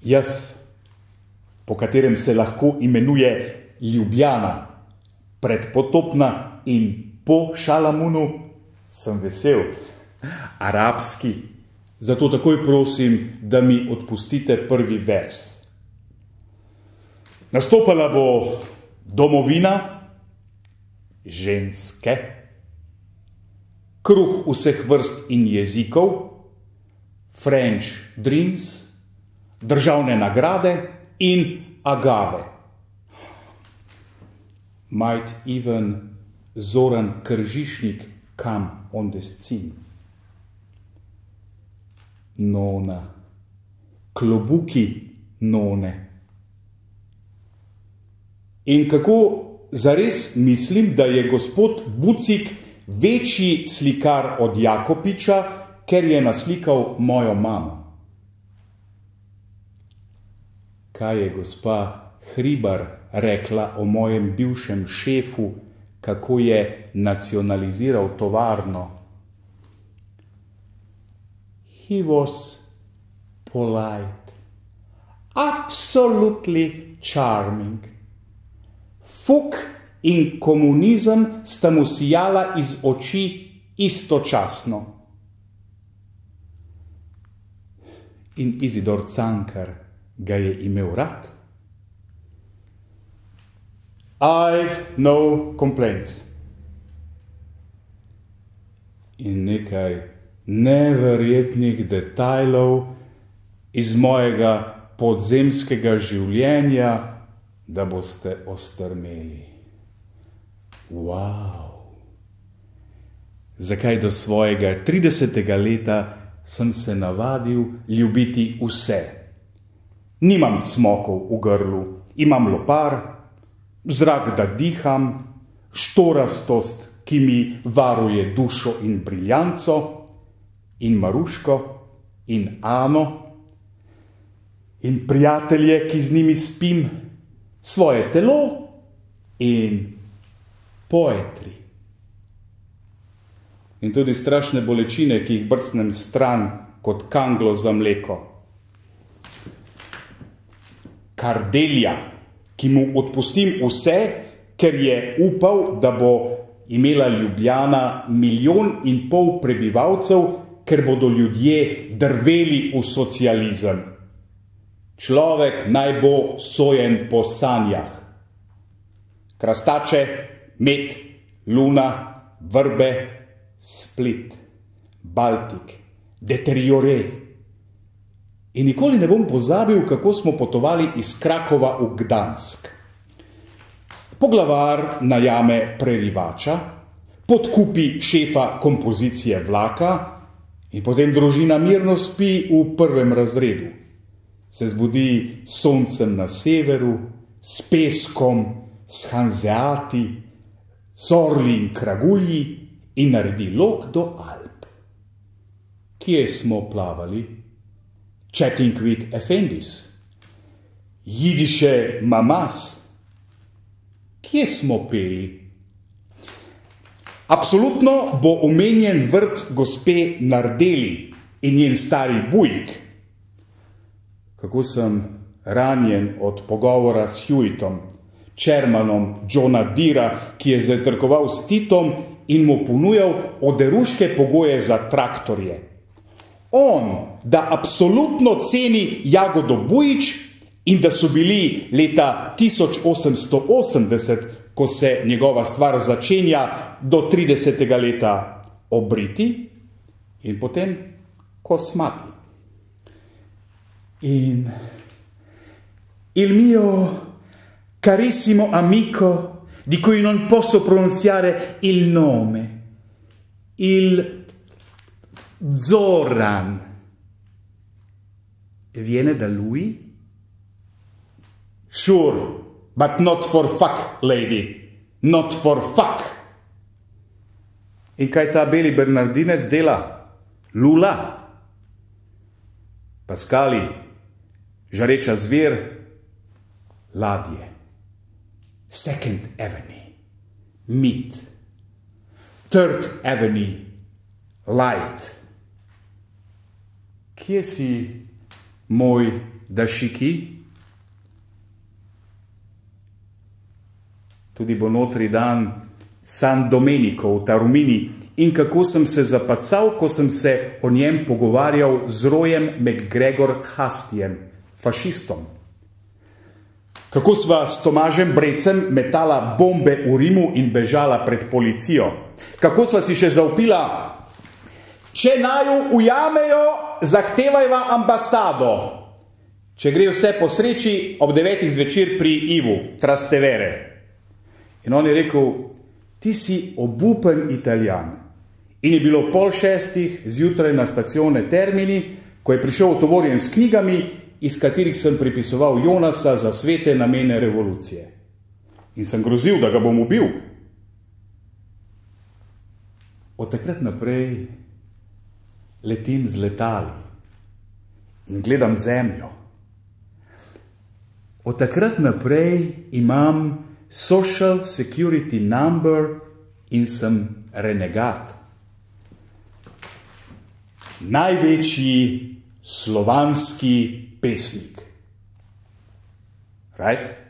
Jaz, po katerem se lahko imenuje Ljubljana, predpotopna in po Šalamunu, sem vesel. Arabski. Zato takoj prosim, da mi odpustite prvi vers. Nastopala bo domovina, ženske, kruh vseh vrst in jezikov, French dreams, državne nagrade in agave. Might even Zoran Kržišnik come on the scene. Nona, klobuki none. In kako zares mislim, da je gospod Bucik večji slikar od Jakopiča, ker je naslikal mojo mamo. Kaj je gospa Hribar rekla o mojem bivšem šefu, kako je nacionaliziral tovarno? He was polite, absolutely charming. Fuk in komunizem sta mu sijala iz oči istočasno. In Izidor Cankar ga je imel rad. I've no complaints. In nekaj neverjetnih detajlov iz mojega podzemskega življenja, da boste ostrmeli. Wow! Zakaj do svojega 30. leta sem se navadil ljubiti vse? Nimam cmokov v grlu, imam lopar, zrak, da diham, štorastost, ki mi varuje dušo in briljanco, in Maruško, in Ano, in prijatelje, ki z njimi spim, svoje telo in poetri. In tudi strašne bolečine, ki jih brcnem stran kot kanglo za mleko. Kardelija, ki mu odpustim vse, ker je upal, da bo imela Ljubljana 1,5 milijona prebivalcev, ker bodo ljudje drveli v socializem. Človek naj bo sojen po sanjah. Krastače, med, luna, vrbe, Split, Baltik, deteriore. In nikoli ne bom pozabil, kako smo potovali iz Krakova v Gdansk. Poglavar najame prerivača, podkupi šefa kompozicije vlaka in potem družina mirno spi v 1. razredu. Se zbudi s soncem na severu, s peskom, s hanzeati, s orli in kragulji in naredi lok do Alp. Kje smo plavali? Chatting with Effendis. Jidiše mamas. Kje smo peli? Absolutno bo omenjen vrt gospe Nardeli in njen stari bujk. Kako sem ranjen od pogovora s Hewitom, čermanom Johna Deera, ki je zajtrkoval s Titom in mu ponujal oderuške pogoje za traktorje. On, da absolutno ceni Jagodo Bujič in da so bili leta 1880, ko se njegova stvar začenja, do 30. leta obriti in potem kosmati. In il mio carissimo amico, di cui non posso pronunziare il nome, il Zoran, viene da lui? Sure, but not for fuck, lady, not for fuck. In kaj ta beli Bernardinec dela? Lula? Paskali, žareča zver, ladje. Second Avenue, meat. Third Avenue, light. kje si, moj dašiki? Tudi bo notri dan San Domenico v Tarumini in kako sem se zapacal, ko sem se o njem pogovarjal z Royem McGregor Hastiem, fašistom. Kako sva s Tomažem Brecem metala bombe v Rimu in bežala pred policijo. Kako sva si še zaupila, če naju ujamejo, zahtevajva ambasado. Če gre vse po sreči, ob 9 zvečer pri Ivu, Trastevere. In on je rekel, ti si obupen Italijan. In je bilo 5:30 zjutraj na stacione Termini, ko je prišel otovorjen s knjigami, iz katerih sem pripisoval Jonasa za svete namene revolucije. In sem grozil, da ga bom ubil. Od takrat naprej letim z letali in gledam zemljo. Od takrat naprej imam social security number in sem renegat. Največji slovanski pesnik. Right?